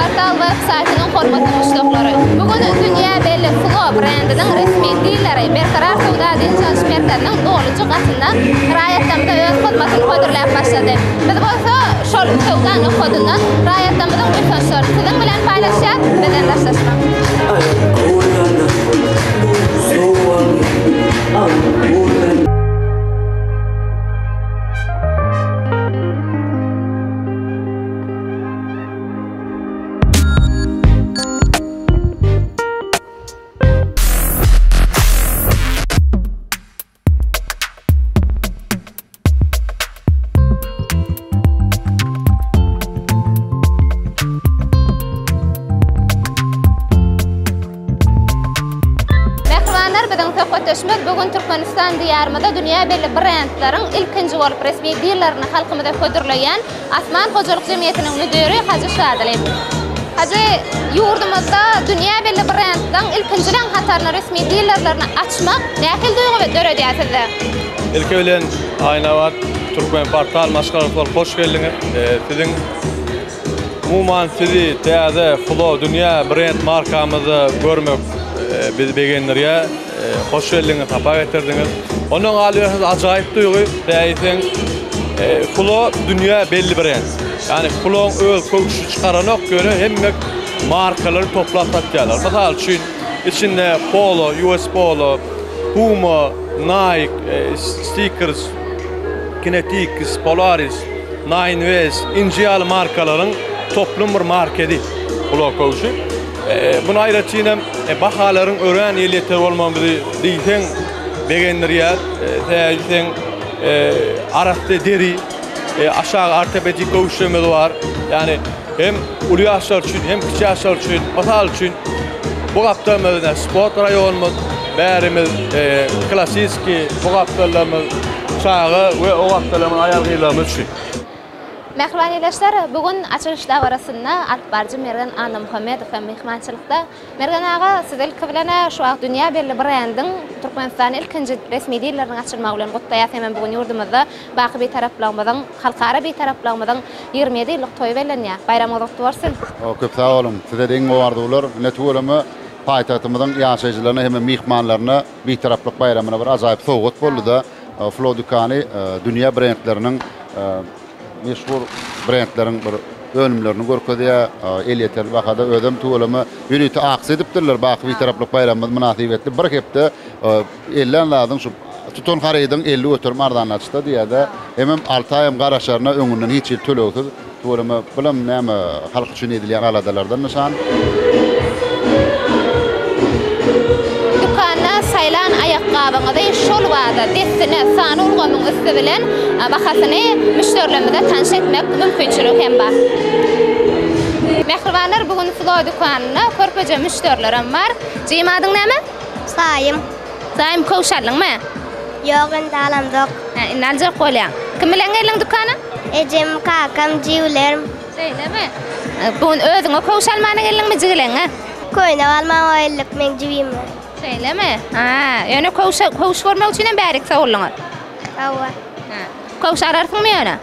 Portal web saytının hormatly müşterileri. Bugün Dünya Belli Flo brendinin resmi dilleri berqarar savdo edici merkezinin doğrucu qatında rayatlamada öz xizmatini qodurlab başladı. Biz bolsa şol savdo kodunu rayatlamada ötüşür. Sizin bilen paylaşar, bizden rastlaşmak. Bugün Türkmenistan diyarımızda Dünya Belli brendlerin ilkinci olup resmi dillerini halkımıza ködürleyen Asman Hocalık Cemiyeti'nin müdürü Hacı Şadilem. Hacı, yurdumuzda Dünya Belli brendlerin ilkincilen hatarını resmi dillerlerini açmak nähil duygu ve dörödiyasızdı? İlki bilen Aynavat Türkmen Portal maşgaralıklar hoş geldiniz. Sizin umuman sizi täze Flo Dünya brend markamızı görmek biz begenleriye hoş geldiniz, tapa getirdiniz. Onun alıyorsunuz acayip duygu. Değilsen Flo Dünya Belli brend. Yani Flo'nun öz köküşü çıkaranok göre hem markaları toplatacaklar. Mesela için içinde Polo, US Polo, Puma, Nike, Stickers, Kinetics, Polaris, Nine West, İncial markaların toplum bir marketi Flo köküşü. Bunu ayrıca yine bahaların öğren ehliyetleri olmamızı değilsen begenleriye, değilsen araçta deri, aşağı artepedik köküşümüz var. Yani hem ulu yaşlar için hem küçük yaşlar için, masal için bu kaptamızda sport rayonumuz, bärimiz klasiski bu kaptalarımız çağı ve o kaptalarımız ayargılarımız için. Mehmaniyleşler, bugün açılış davarasında Alpbarcı Mergen Anna Muhammedov ve mehmançılıkta. Mergen ağa siz ilk bilene şu an Dünya Belli brendin Türkmenistan'ın ilkinci resmi dillerini açılmağı bilen kutlayat hemen bugün yurdumuzda bakı bir taraflanmadan, halkara bir taraflanmadan 27 yıllık toy veren ya. Bayramı kutlu olsun. Köp sağ olun. Size deyin o vardı olur. Netürümü payitahtımızın yaşayıcılarına hemen mehmanlarına bir taraflık bayramına bir acayip soğuk oldu da Flo Dükkanı dünya brendlerinin meşhur brendlerin bir önümlerini görkediye el yeter bakada ödem tuğulama üniti aks edipdirler bakı bir taraflık bayramımız münasibetli bir hepte elden lazım şu tutun xaraydın 50 ötürüm ardanlaçta diye de hemen 6 ayım qaraşlarına öňünden hiç il tölöwsüz tuğulama bilim näme halk üçün edilýän aladalardan nişan. Saylan ayakkabıňyza şol wada destine sanulgamyň üstü bilen bahasyny müşterilerimize tanış etmek mümkinçiligi hem bar. Mehribanlar, bugün Flo dükanyna körpeje müşterilerim var. Jym adyň näme? Sayım. Sayım köşallyňmy? Ýok, indi alamdyk. Inalja golýan. Kim bilen gelýän dükana? Ejem, kakam, jiwlerim. Şeýlemi? Bugün özüňe köşalmana gelýänmi jigileňe? Köýne almaň oýluk men jiwimi. Şeýlemi? Ha, ýöne köş görmek üçin bärik sagolňar. Awa. Ha. Köş ararsyňmy ýöne?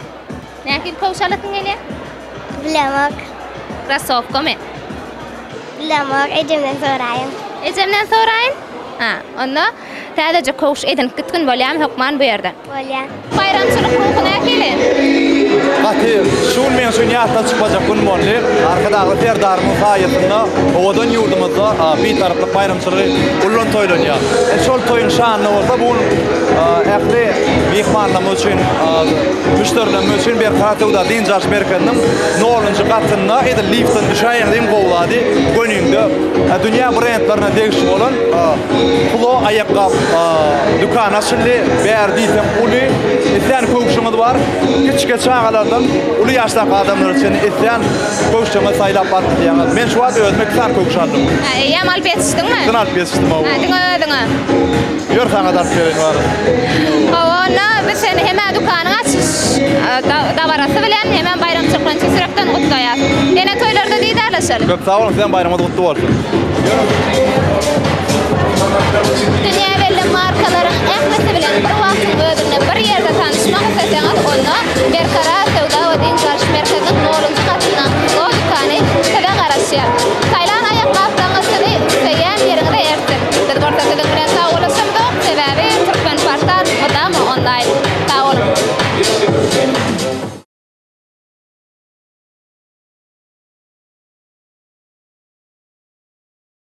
Näkil köş alasyň gelýär? Bilemek. Krasovkamy? Bilemek, ejemden soraýyn. Ejemden soraýyn? Ha, onda täzece köş edin gitgin bolýam hökman bu ýerde. Bolýan. Bayramçylyk ruhyna kelin. Qati şun men şun ýatda çypajak gün bolly. Arkadaşlar derdarymyň saýatynda owadan ýurdumyzda bir taraply bayramçylygy ullun toýlanýar. Şol toýun şanyny bolsa bu ähli mehmanlarymyz üçin, müşterilerimiz üçin bir karatawda dinjaş merkeziniň 0-njy gatynda edil liftin düşäýärdiň gowlady gönüňde dünya brendlerine degişip bolan Flo ayakkabı dükkanı açıldı. Berdiysem ulu isyan köküşümüz var. Küçük çağalardan ulu yaştaki adamlar için isyan köküşümü saylap battı diyemez. Ben şu an özmek isyan köküş aldım. Yamal betiştin mi? Sınal betiştim o. Dına. Yor sana dert verin var. Ona biz seni hemen dükkanı açış. Davarası bilen hemen bayramçılıklarını sürekten kutlayar. Yine toylarda liderleşelim. Çok sağ olun, sen bayramı kutlu olsun. Dünya belli markaların ehmesi bilen bir